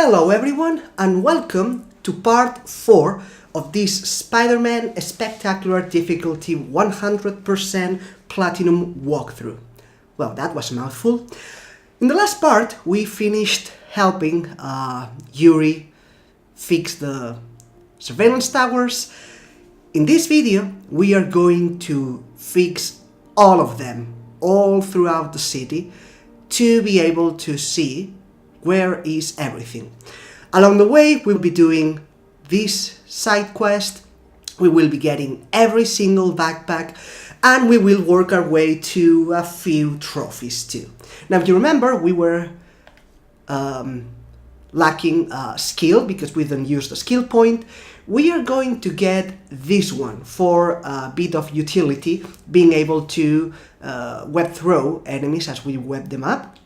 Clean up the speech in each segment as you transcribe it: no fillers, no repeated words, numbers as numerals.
Hello everyone and welcome to part 4 of this Spider-Man Spectacular Difficulty 100% Platinum walkthrough. Well, that was a mouthful. In the last part we finished helping Yuri fix the surveillance towers. In this video we are going to fix all of them, all throughout the city, to be able to see where is everything. Along the way we'll be doing this side quest, we will be getting every single backpack, and we will work our way to a few trophies too. Now if you remember, we were lacking skill because we didn't use the skill point. We are going to get this one for a bit of utility, being able to web throw enemies as we web them up.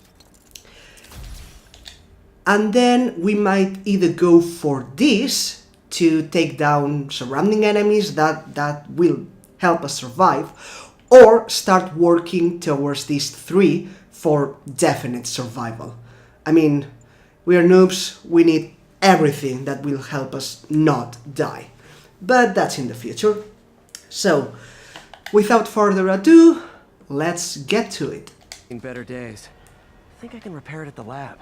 And then we might either go for this to take down surrounding enemies that will help us survive, or start working towards these 3 for definite survival. I mean, we are noobs, we need everything that will help us not die. But that's in the future. So, without further ado, let's get to it. In better days. I think I can repair it at the lab.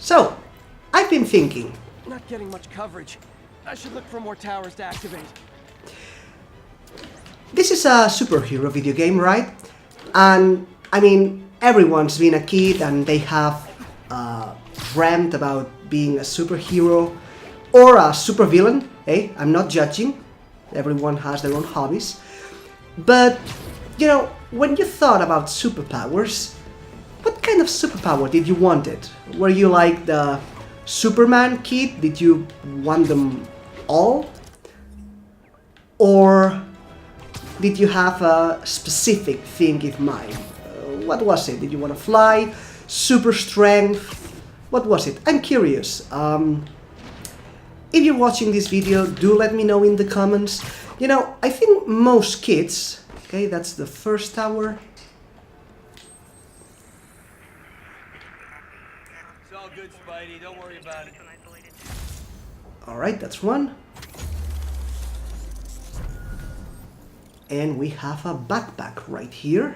So, I've been thinking. Not getting much coverage. I should look for more towers to activate. This is a superhero video game, right? And, I mean, everyone's been a kid and they have dreamt about being a superhero or a supervillain. Hey, I'm not judging. Everyone has their own hobbies. But, you know, when you thought about superpowers, what kind of superpower did you want it? Were you like the Superman kid? Did you want them all? Or did you have a specific thing in mind? What was it? Did you want to fly? Super strength? What was it? I'm curious. If you're watching this video, do let me know in the comments. You know, I think most kids... Okay, that's the first tower. It's all good, Spidey. Don't worry about it. Alright, that's one. And we have a backpack right here.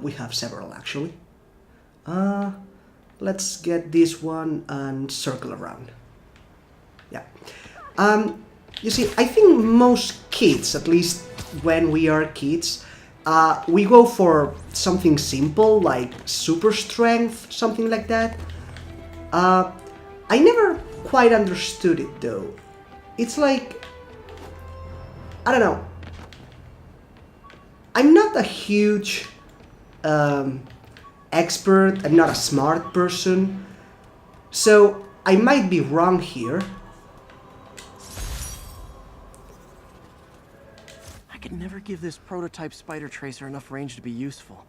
We have several actually. Let's get this one and circle around. Yeah. You see, I think most kids, at least when we are kids, we go for something simple like super strength, something like that. I never quite understood it though. It's like, I don't know. I'm not a huge expert, I'm not a smart person, so I might be wrong here. I could never give this prototype spider tracer enough range to be useful.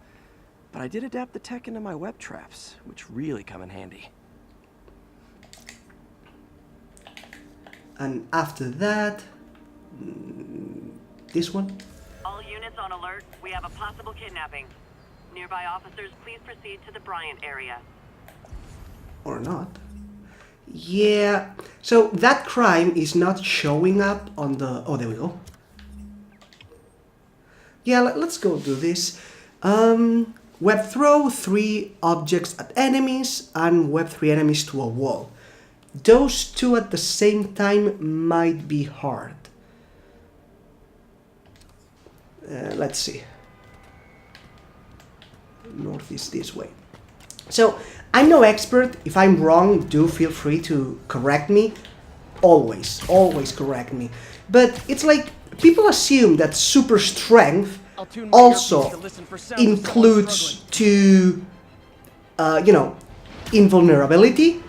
But I did adapt the tech into my web traps, which really come in handy. And after that, this one. All units on alert. We have a possible kidnapping. Nearby officers, please proceed to the Bryant area. Or not. Yeah, so that crime is not showing up on the... Oh, there we go. Yeah, let's go do this. Web throw 3 objects at enemies and web 3 enemies to a wall. Those 2 at the same time might be hard. Let's see. North is this way. So, I'm no expert. If I'm wrong, do feel free to correct me. Always correct me. But it's like, people assume that super strength also includes to, you know, invulnerability.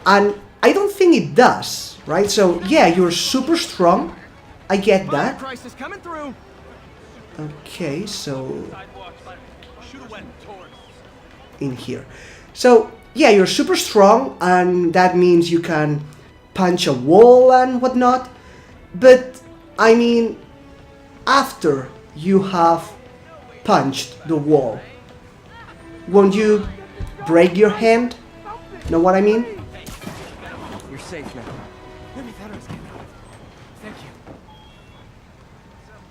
And I don't think it does, right? So, yeah, you're super strong. I get that. Okay, so... in here. So yeah, you're super strong, and that means you can punch a wall and whatnot. But I mean, after you have punched the wall, won't you break your hand? Know what I mean? You're safe now. Let me thought I was getting out. Thank you.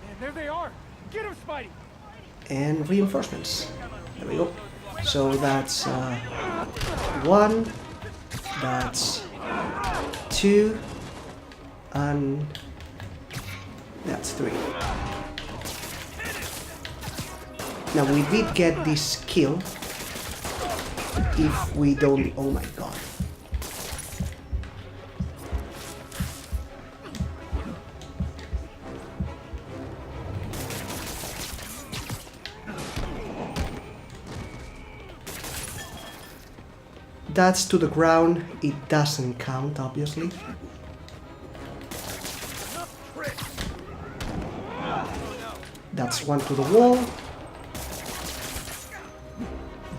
Man, there they are. Get him, Spidey. And reinforcements. There we go. So that's 1, that's 2, and that's 3. Now we did get this kill. If we don't... oh my god. That's to the ground. It doesn't count, obviously. That's 1 to the wall.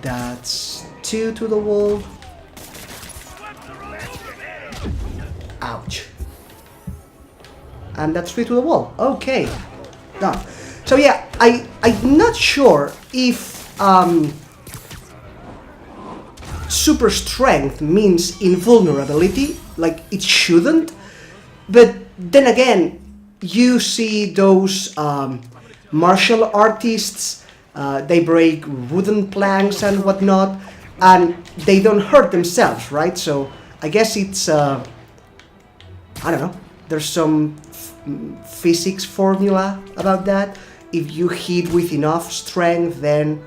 That's 2 to the wall. Ouch. And that's 3 to the wall. Okay. Done. So yeah, I'm not sure if super strength means invulnerability, like it shouldn't. But then again, you see those martial artists, they break wooden planks and whatnot, and they don't hurt themselves, right? So I guess it's, I don't know, there's some physics formula about that. If you hit with enough strength, then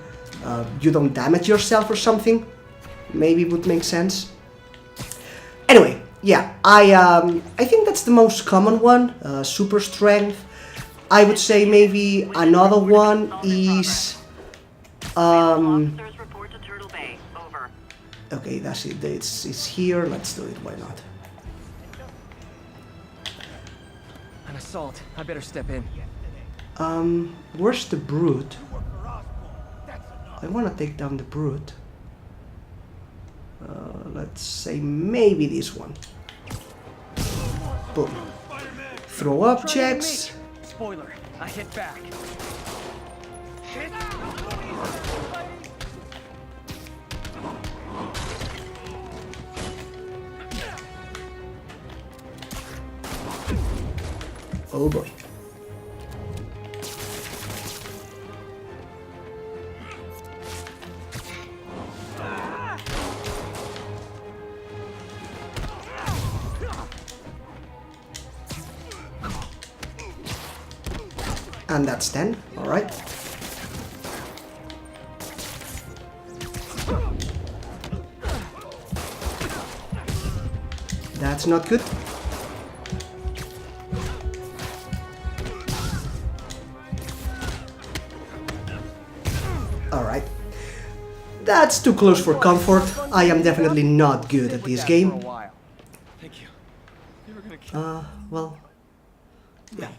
you don't damage yourself or something. Maybe it would make sense. Anyway, yeah, I think that's the most common one, super strength. I would say maybe another one is Officers report to Turtle Bay. Over. okay, that's it. It's here. Let's do it. Why not? An assault. I better step in. Where's the brute? I want to take down the brute. Let's say maybe this one. Boom. Throw objects. Spoiler. I hit back. Oh boy. And that's 10, alright. That's not good. Alright. That's too close for comfort. I am definitely not good at this game. Thank you. You were gonna kill Well, yeah.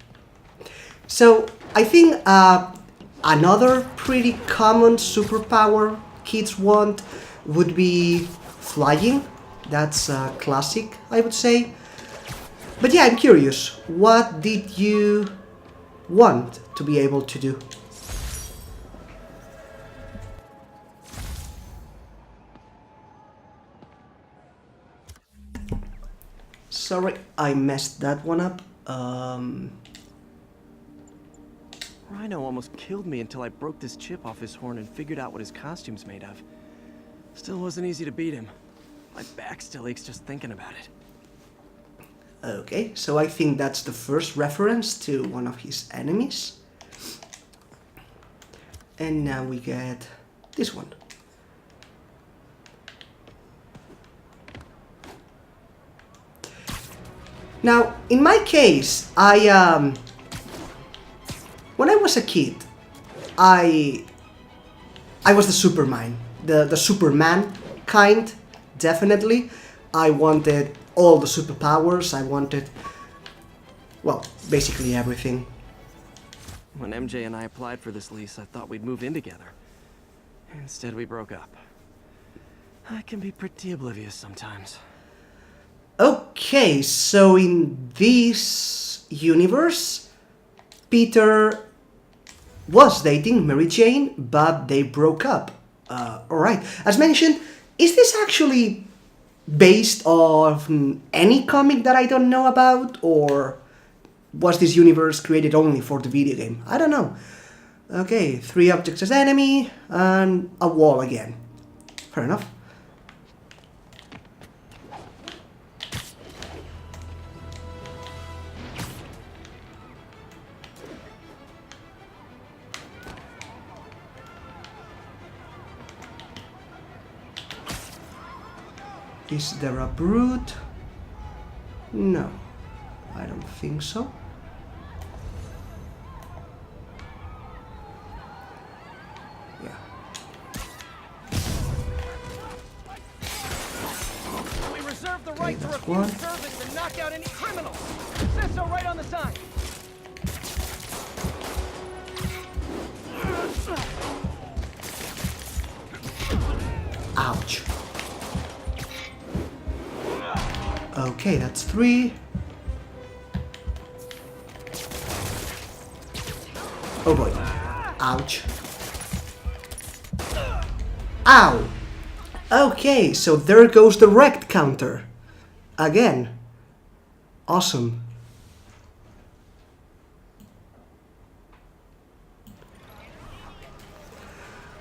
So, I think another pretty common superpower kids want would be flying. That's classic, I would say. But yeah, I'm curious. What did you want to be able to do? Sorry, I messed that one up. Rhino almost killed me until I broke this chip off his horn and figured out what his costume's made of. Still wasn't easy to beat him. My back still aches just thinking about it. Okay, so I think that's the first reference to one of his enemies. And now we get this one. Now, in my case, when I was a kid, I was the Superman, the Superman kind, definitely. I wanted all the superpowers. I wanted, well, basically everything. When MJ and I applied for this lease, I thought we'd move in together. Instead, we broke up. I can be pretty oblivious sometimes. Okay, so in this universe, Peter was dating Mary Jane, but they broke up. Alright, as mentioned, is this actually based on any comic that I don't know about, or was this universe created only for the video game? I don't know. Okay, 3 objects as enemy, and a wall again. Fair enough. Is there a brute? No, I don't think so. Yeah. We reserve the right to that's refuse one. service and knock out any criminals. It says so right on the sign. Ouch. Okay, that's 3. Oh boy. Ouch. Ow! Okay, so there goes the Rekt Counter. Again. Awesome.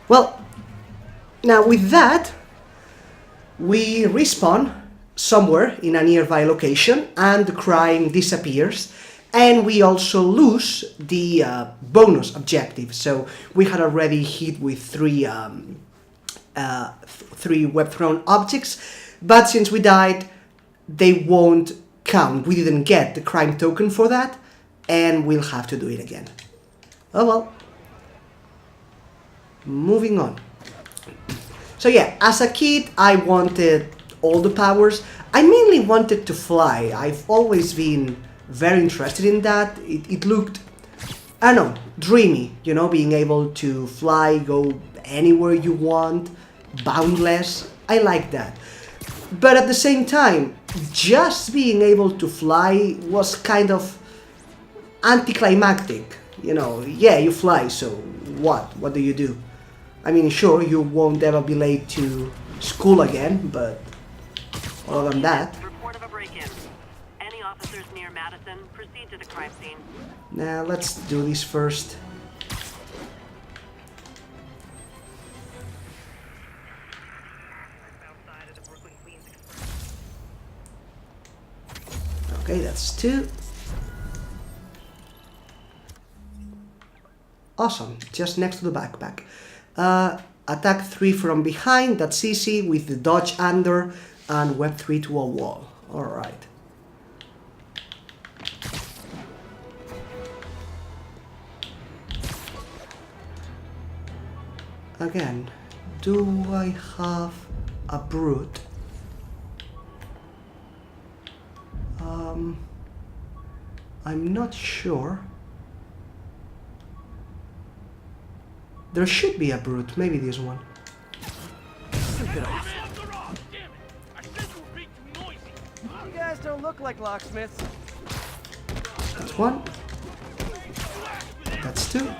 Well, now with that, we respawn somewhere in a nearby location and the crime disappears, and we also lose the bonus objective. So we had already hit with 3 web thrown objects, but since we died, they won't count. We didn't get the crime token for that, and we'll have to do it again. Oh well. Moving on. So yeah, as a kid, I wanted all the powers. I mainly wanted to fly. I've always been very interested in that. It looked, I don't know, dreamy, you know, being able to fly, go anywhere you want, boundless. I like that. But at the same time, just being able to fly was kind of anticlimactic. You know, yeah, you fly, so what? What do you do? I mean, sure, you won't ever be late to school again, but other than that... Report of a break-in. Any officers near Madison, proceed to the crime scene. Now, let's do this first. Okay, that's 2. Awesome, just next to the backpack. Attack 3 from behind, that's easy, with the dodge under, and web 3 to a wall. Alright. Again, do I have a brute? I'm not sure. There should be a brute, maybe this one. You guys don't look like locksmiths. That's 1. That's 2.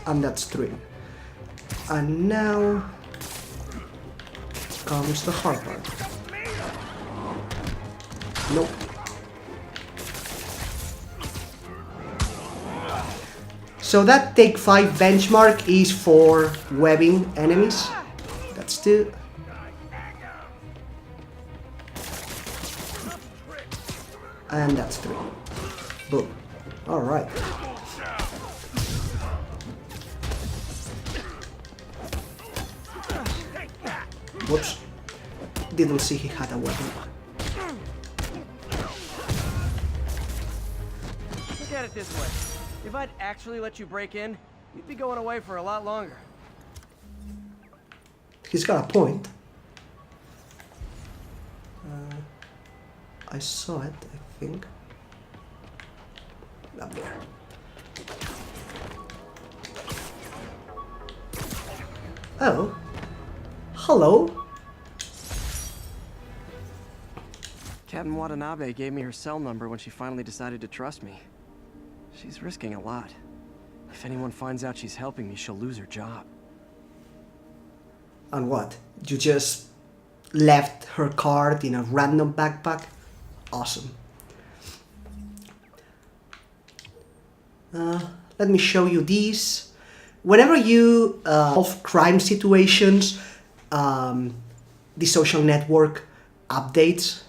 And that's 3. And now comes the hard part. Nope. So that take 5 benchmark is for webbing enemies. That's 2. And that's 3. Boom. Alright. Whoops. Didn't see he had a weapon. Look at it this way. If I'd actually let you break in, you'd be going away for a lot longer. He's got a point. I saw it, I think. Up there. Oh. Hello. Captain Watanabe gave me her cell number when she finally decided to trust me. She's risking a lot. If anyone finds out she's helping me, she'll lose her job. And what? You just left her card in a random backpack? Awesome. Let me show you these. Whenever you solve crime situations, the social network updates.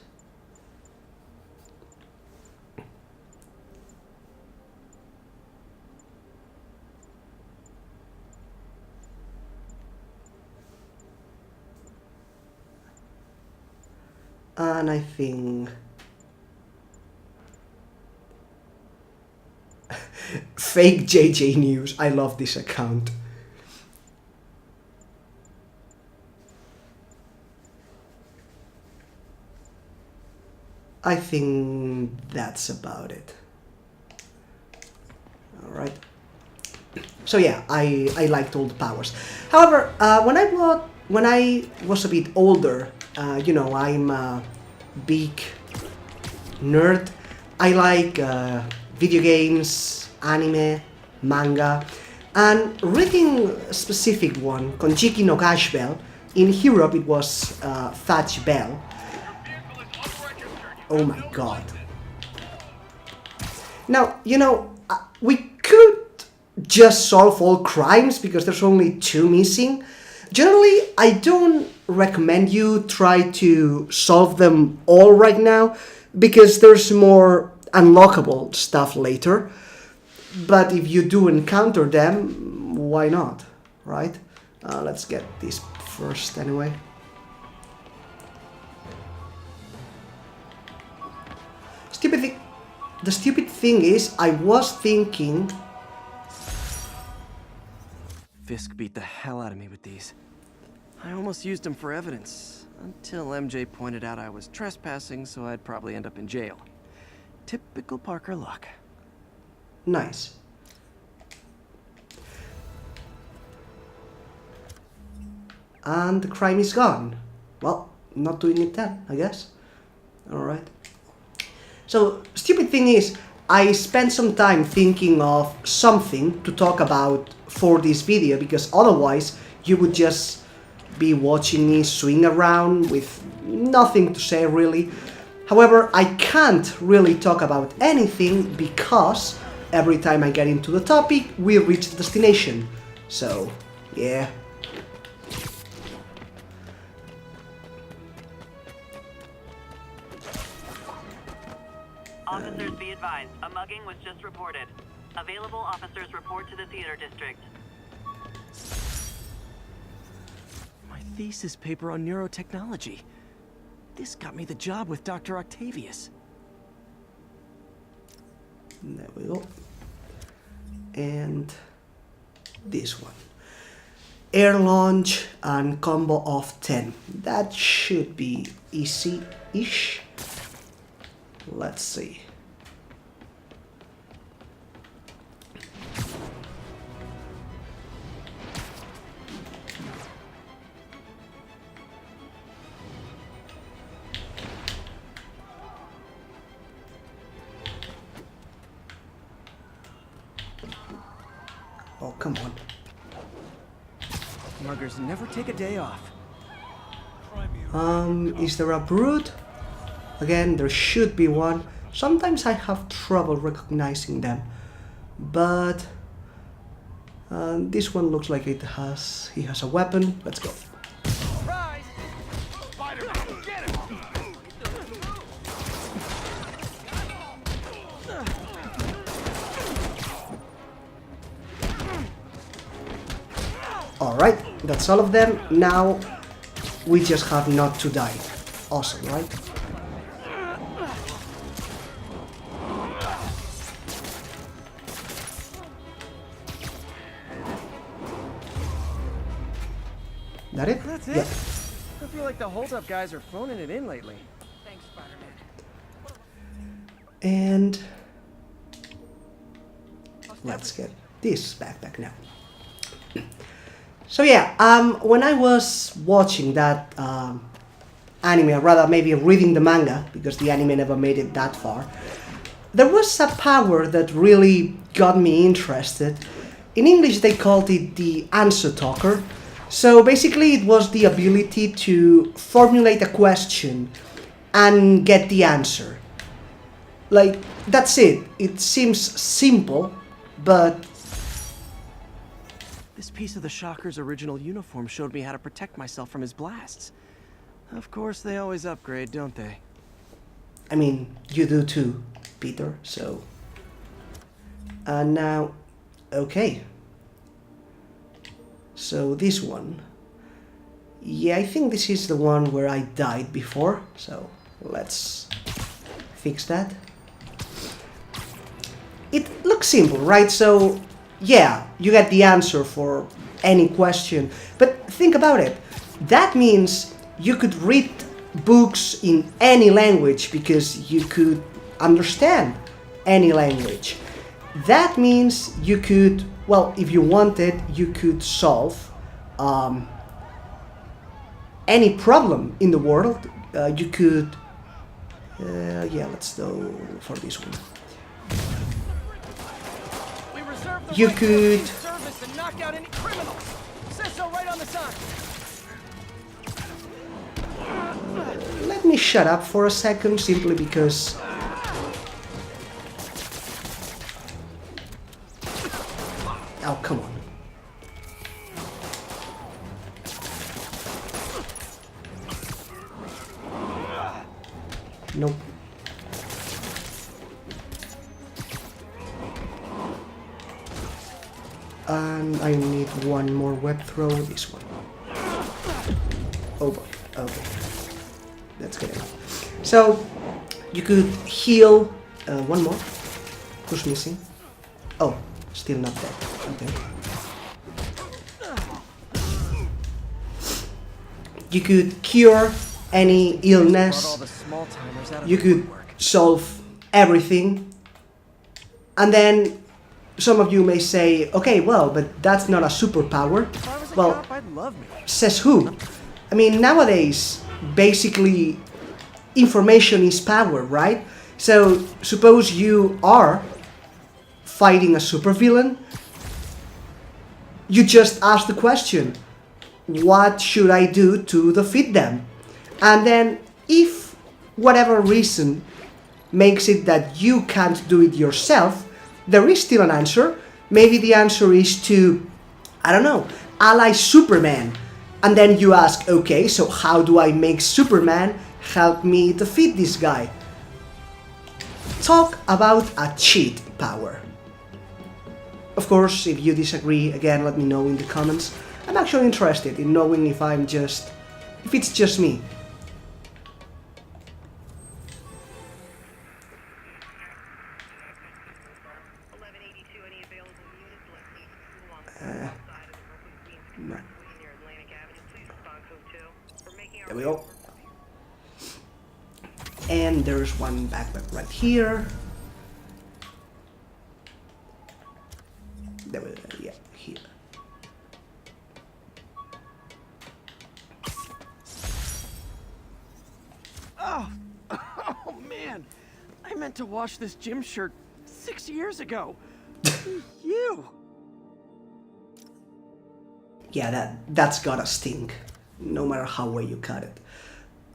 And I think fake JJ News. I love this account. I think that's about it. All right. So yeah, I liked all the powers. However, when I was a bit older, you know, I'm a big nerd. I like video games, anime, manga, and reading a specific one, Konjiki no Gash Bell. In Europe, it was Fudge Bell. Oh my god. Now, you know, we could just solve all crimes because there's only 2 missing. Generally, I don't recommend you try to solve them all right now because there's more unlockable stuff later. But if you do encounter them, why not, right? Let's get this first anyway. The stupid thing is, I was thinking... Fisk beat the hell out of me with these. I almost used them for evidence, until MJ pointed out I was trespassing, so I'd probably end up in jail. Typical Parker luck. Nice. And the crime is gone. Well, not doing it then, I guess. Alright. So, stupid thing is, I spent some time thinking of something to talk about for this video, because otherwise you would just be watching me swing around with nothing to say really. However, I can't really talk about anything because every time I get into the topic, we reach the destination. So, yeah. Officers be advised, a mugging was just reported. Available officers report to the theater district. My thesis paper on neurotechnology. This got me the job with Dr. Octavius. There we go. And this one. Air launch and combo of 10. That should be easy-ish. Let's see. Oh, come on. Muggers never take a day off. Is there a brood? Again, there should be one. Sometimes I have trouble recognizing them, but this one looks like he has a weapon. Let's go. Alright, that's all of them. Now we just have not to die. Awesome, right? That it? That's it? Yeah. I feel like the hold-up guys are phoning it in lately. Thanks, Spider-Man. And let's get this backpack now. So yeah, when I was watching that anime, or rather maybe reading the manga, because the anime never made it that far, there was a power that really got me interested. In English, they called it the answer talker. So basically, it was the ability to formulate a question and get the answer. Like, that's it. It seems simple, but This piece of the Shocker's original uniform showed me how to protect myself from his blasts. Of course, they always upgrade, don't they? I mean, you do too, Peter, so... And now, okay. So this one... Yeah, I think this is the one where I died before, so let's fix that. It looks simple, right? So, yeah, you get the answer for any question. But think about it. That means you could read books in any language because you could understand any language. That means you could, well, if you wanted, you could solve any problem in the world. You could, yeah, let's go for this one. We reserve the You right to could- refuse service and knock out any criminals. Says so right on the sign. Let me shut up for a second, simply because... Oh, come on. Nope. And I need one more web throw, this one. Oh boy, okay. That's good enough. So, you could heal one more. Who's missing? Oh, still not dead. Okay. You could cure any illness. Brought all the small timers out of You the could woodwork. solve everything. And then some of you may say, okay, well, but that's not a superpower. If I was a Well, cop, I'd love me. says who? I mean, nowadays, basically, information is power, right? So, suppose you are fighting a supervillain, you just ask the question, what should I do to defeat them? And then, if whatever reason makes it that you can't do it yourself, there is still an answer. Maybe the answer is to, I don't know, ally Superman. And then you ask, okay, so how do I make Superman help me defeat this guy? Talk about a cheat power. Of course, if you disagree, again, let me know in the comments. I'm actually interested in knowing if it's just me. There we go. And there's one backpack right here. There we go, yeah, here. Oh, oh man. I meant to wash this gym shirt 6 years ago. You. Yeah, that's gotta stink, no matter how way you cut it.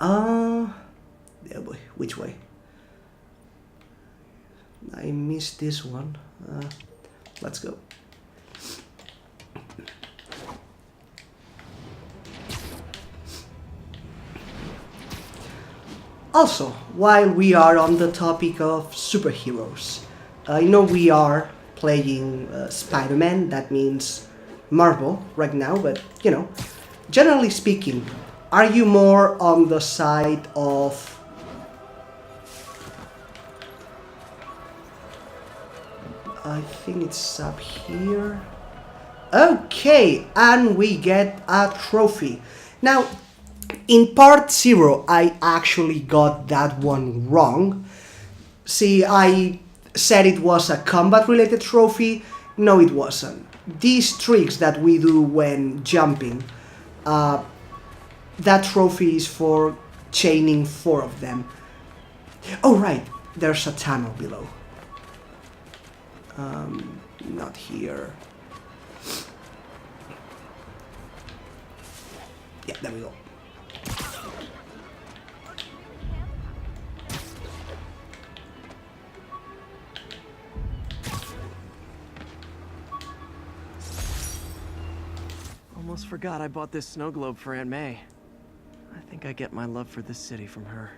Yeah, boy, which way? I missed this one. Let's go. Also, while we are on the topic of superheroes, we are playing Spider-Man, that means Marvel right now, but generally speaking, are you more on the side of I think it's up here. Okay, and we get a trophy. Now, in part 0, I actually got that one wrong. See, I said it was a combat-related trophy. No, it wasn't. these tricks that we do when jumping, that trophy is for chaining 4 of them. Oh right, there's a tunnel below. Not here. Yeah, there we go. Almost forgot I bought this snow globe for Aunt May. I think I get my love for this city from her.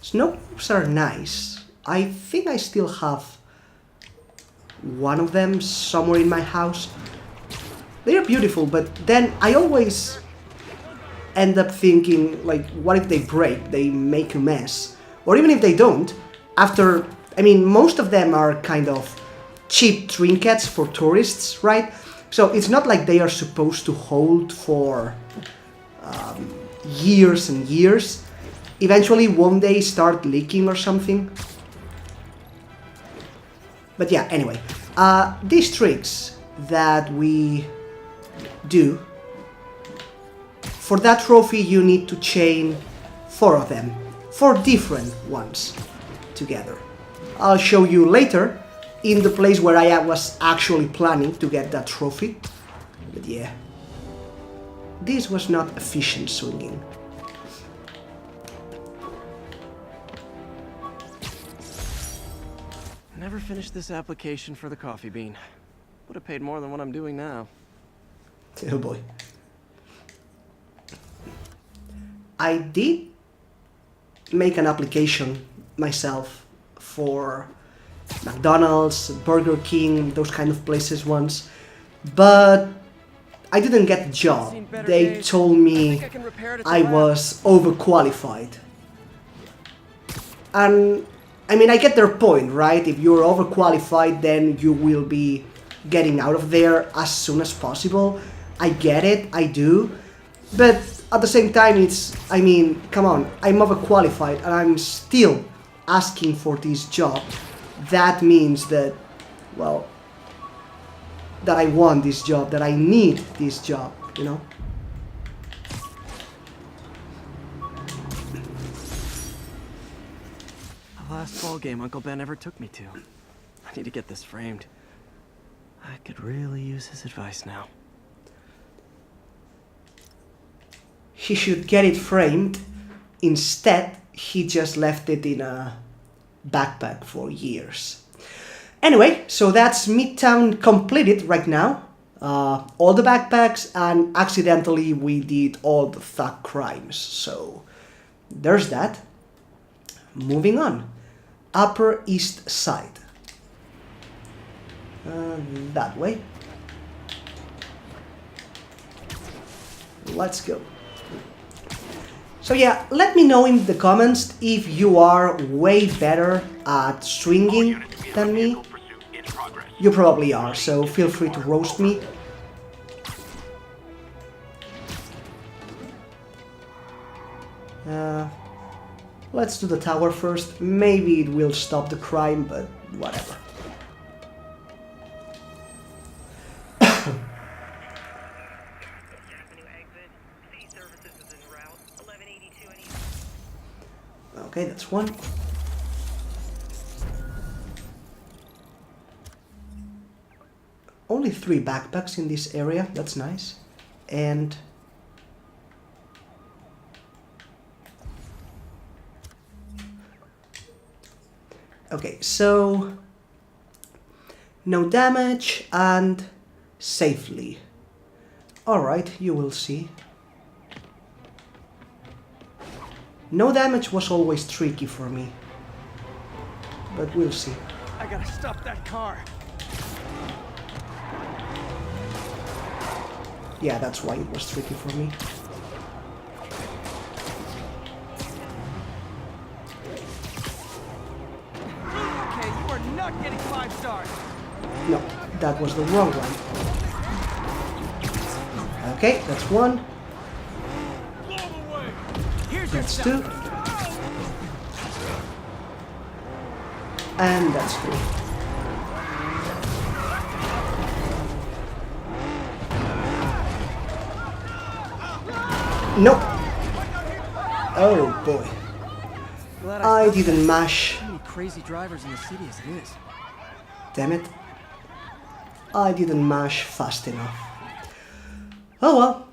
Snow globes are nice. I think I still have one of them somewhere in my house. They are beautiful, but then I always end up thinking, like, what if they break, they make a mess? Or even if they don't, after, I mean, most of them are kind of cheap trinkets for tourists, right? So it's not like they are supposed to hold for years and years. Eventually, won't they start leaking or something? But yeah, anyway, these tricks that we do, for that trophy you need to chain 4 of them, 4 different ones together. I'll show you later in the place where I was actually planning to get that trophy. But yeah, this was not efficient swinging. Never finished this application for the coffee bean. Would have paid more than what I'm doing now. Oh boy. I did make an application myself for McDonald's, Burger King, those kind of places once, but I didn't get the job. They told me I was overqualified. And I mean, I get their point, right? If you're overqualified, then you will be getting out of there as soon as possible. I get it, I do. But at the same time, it's, I mean, come on, I'm overqualified and I'm still asking for this job. That means that, well, that I want this job, that I need this job, you know? The last ball game Uncle Ben ever took me to. I need to get this framed. I could really use his advice now. He should get it framed. Instead, he just left it in a backpack for years. Anyway, so that's Midtown completed right now. All the backpacks, and accidentally we did all the thug crimes. So there's that. Moving on. Upper East Side. That way. Let's go. So yeah, let me know in the comments if you are way better at swinging than me. You probably are, so feel free to roast me. Let's do the tower first. Maybe it will stop the crime, but whatever. Okay, that's one. Only 3 backpacks in this area, that's nice. And okay, so no damage and safely. Alright, you will see. No damage was always tricky for me, but we'll see. I gotta stop that car. Yeah, that's why it was tricky for me. Okay, you are not getting 5 stars. No, that was the wrong one. Okay, that's 1. That's 2. And that's 3. No. Oh boy. Glad I stopped didn't that. mash. Too many crazy drivers in the city as it is. Damn it. I didn't mash fast enough. Oh well.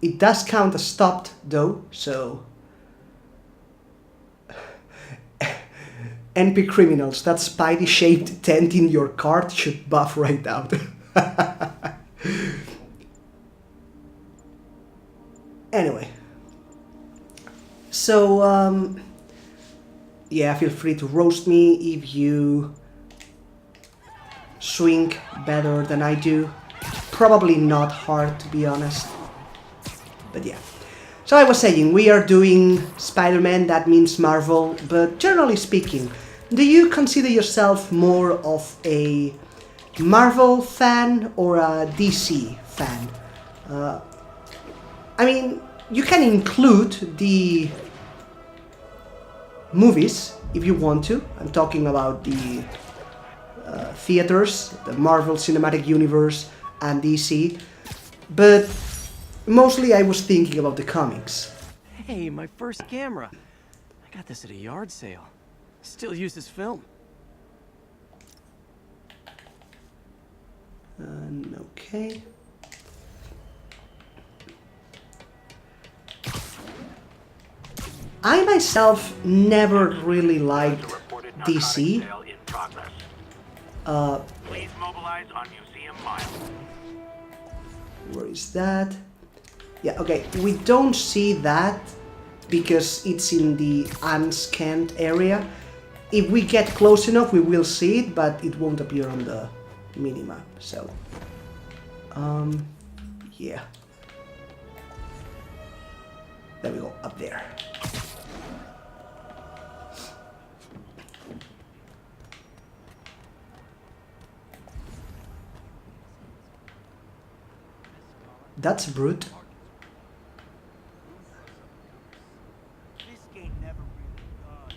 It does count as stopped though, so... NP criminals, that Spidey-shaped tent in your cart should buff right out. Anyway. So, yeah, feel free to roast me if you swing better than I do. Probably not hard, to be honest. But yeah. So I was saying, we are doing Spider-Man, that means Marvel, but generally speaking, do you consider yourself more of a Marvel fan or a DC fan? I mean, you can include the movies if you want to. I'm talking about the theaters, the Marvel Cinematic Universe and DC, but mostly I was thinking about the comics. Hey, my first camera. I got this at a yard sale. Still uses film. Okay. I myself never really liked DC. Please mobilize on Museum Mile. Where is that? Yeah, okay, we don't see that because it's in the unscanned area. If we get close enough, we will see it, but it won't appear on the minimap, so... yeah. There we go, up there. That's brute. This game never really gone.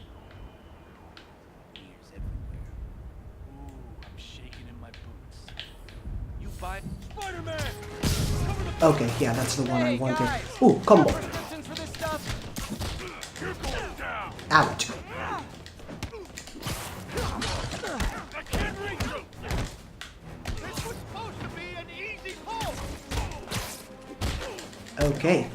Ears everywhere. Ooh, I'm shaking in my boots. You buy Spider-Man! Okay, yeah, that's the one I wanted. Ooh, combo. For this stuff. You're going down! Ouch. I can't reach you! This was supposed to be an easy pull! Okay.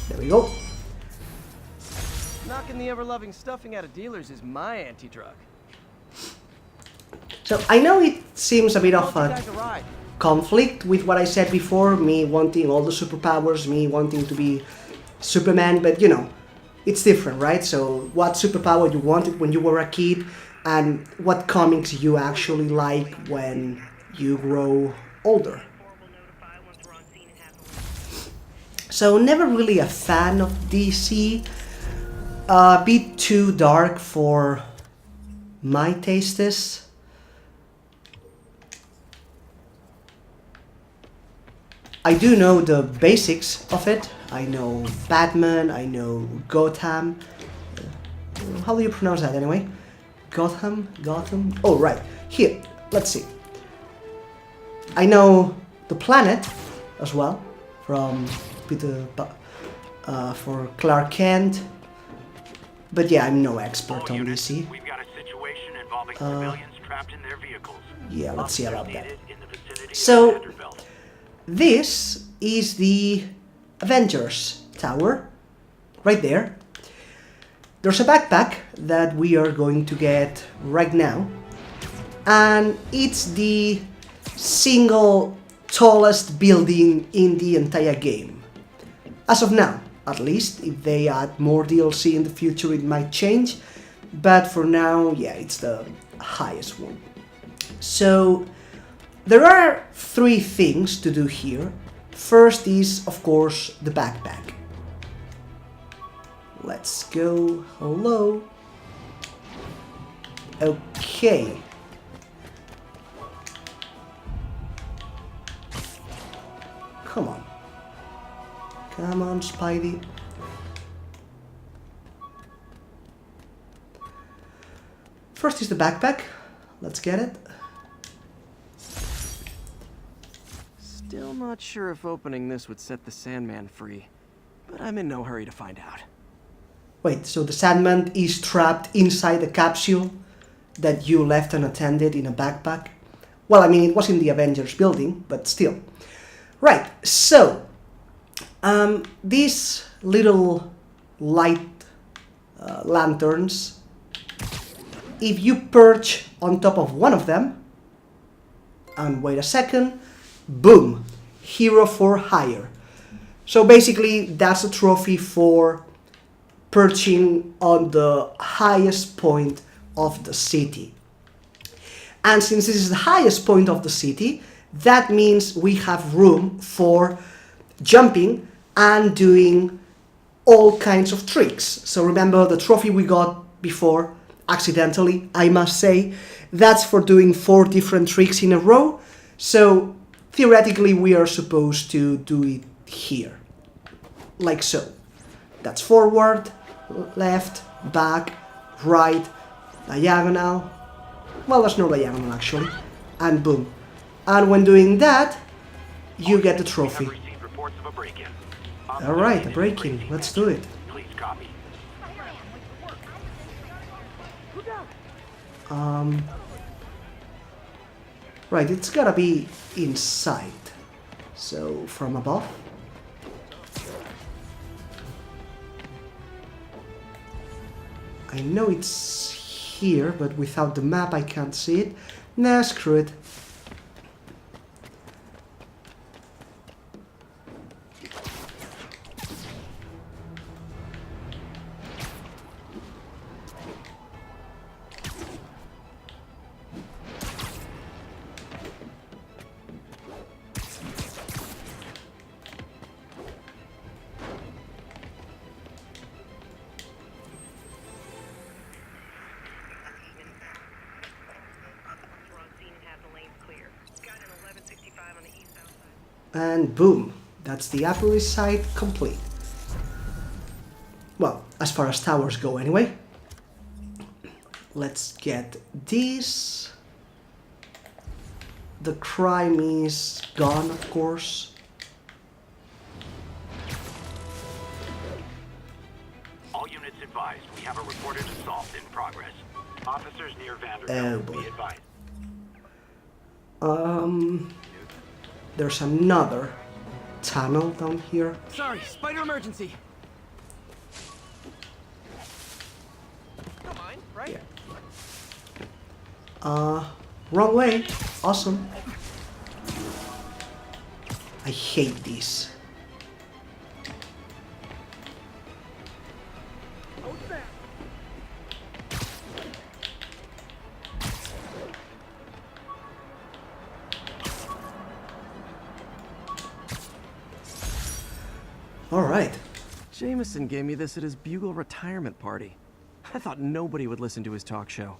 There we go. Knocking the ever-loving stuffing out of dealers is my anti-drug. So I know it seems a bit of Why don't a you guys ride? conflict with what I said before, me wanting all the superpowers, me wanting to be Superman, but you know, it's different, right? So what superpower you wanted when you were a kid and what comics you actually like when you grow older. So never really a fan of DC, a bit too dark for my tastes. I do know the basics of it. I know Batman, I know Gotham. How do you pronounce that anyway? Gotham? Oh, right. Here, let's see. I know the planet as well from for Clark Kent. But yeah, I'm no expert on DC. We've got a situation involving civilians trapped in their vehicles. Yeah, let's see about that. Needed in the vicinity of So, Vanderbilt. this is the Avengers tower, right there. There's a backpack that we are going to get right now, and it's the single tallest building in the entire game. As of now, at least. If they add more DLC in the future, it might change, but for now, yeah, it's the highest one. So, there are three things to do here. First is, of course, the backpack. Let's go. Hello. Okay. Come on, Spidey. First is the backpack. Let's get it. Still not sure if opening this would set the Sandman free, but I'm in no hurry to find out. Wait, so the Sandman is trapped inside the capsule that you left unattended in a backpack? Well, I mean, it was in the Avengers building, but still. Right, so these little light lanterns, if you perch on top of one of them, and wait a second, boom, hero for hire. So basically, that's a trophy for perching on the highest point of the city. And since this is the highest point of the city, that means we have room for jumping and doing all kinds of tricks. So remember the trophy we got before, accidentally, I must say, that's for doing 4 different tricks in a row. So theoretically we are supposed to do it here, like so. That's forward, left, back, right, diagonal. Well, there's no diagonal actually. And boom. And when doing that, you get the trophy. Alright, a break-in. Let's do it. Please copy. Right, it's gotta be inside. So, from above. I know it's here, but without the map I can't see it. Nah, screw it. And boom, that's the Upper East Side complete. Well, as far as towers go anyway. Let's get this. The crime is gone, of course. All units advised. We have a reported assault in progress. Officers near Oh, Vanderbilt. boy. Be advised. There's another tunnel down here. Sorry, spider emergency. Don't mind, right? Wrong way. Awesome. I hate these. All right. Jameson gave me this at his Bugle retirement party. I thought nobody would listen to his talk show.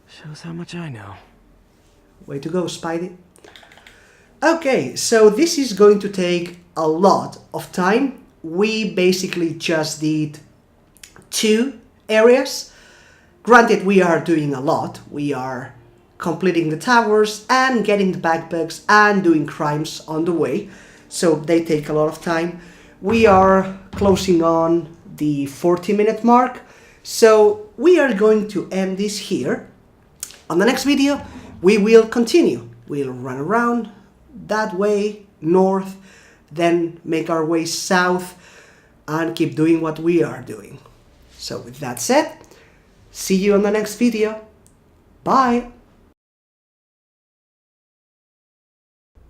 Shows how much I know. Way to go, Spidey. Okay, so this is going to take a lot of time. We basically just did 2 areas. Granted, we are doing a lot. We are completing the towers and getting the backpacks and doing crimes on the way. So they take a lot of time. We are closing on the 40-minute mark. So we are going to end this here. On the next video, we will continue. We'll run around that way, north, then make our way south and keep doing what we are doing. So with that said, see you on the next video. Bye!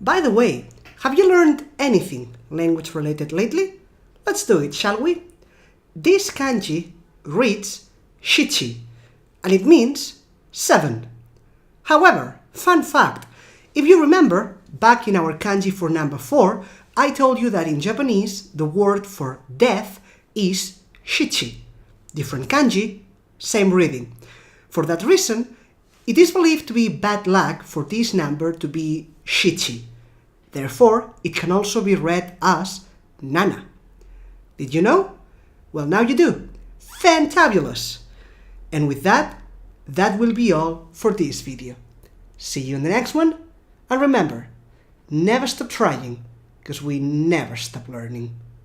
By the way, have you learned anything language related lately? Let's do it, shall we? This kanji reads shichi, and it means 7. However, fun fact, if you remember, back in our kanji for number 4, I told you that in Japanese, the word for death is shichi. Different kanji, same reading. For that reason, it is believed to be bad luck for this number to be shichi. Therefore, it can also be read as nana. Did you know? Well, now you do. Fantabulous! And with that, that will be all for this video. See you in the next one, and remember, never stop trying, because we never stop learning.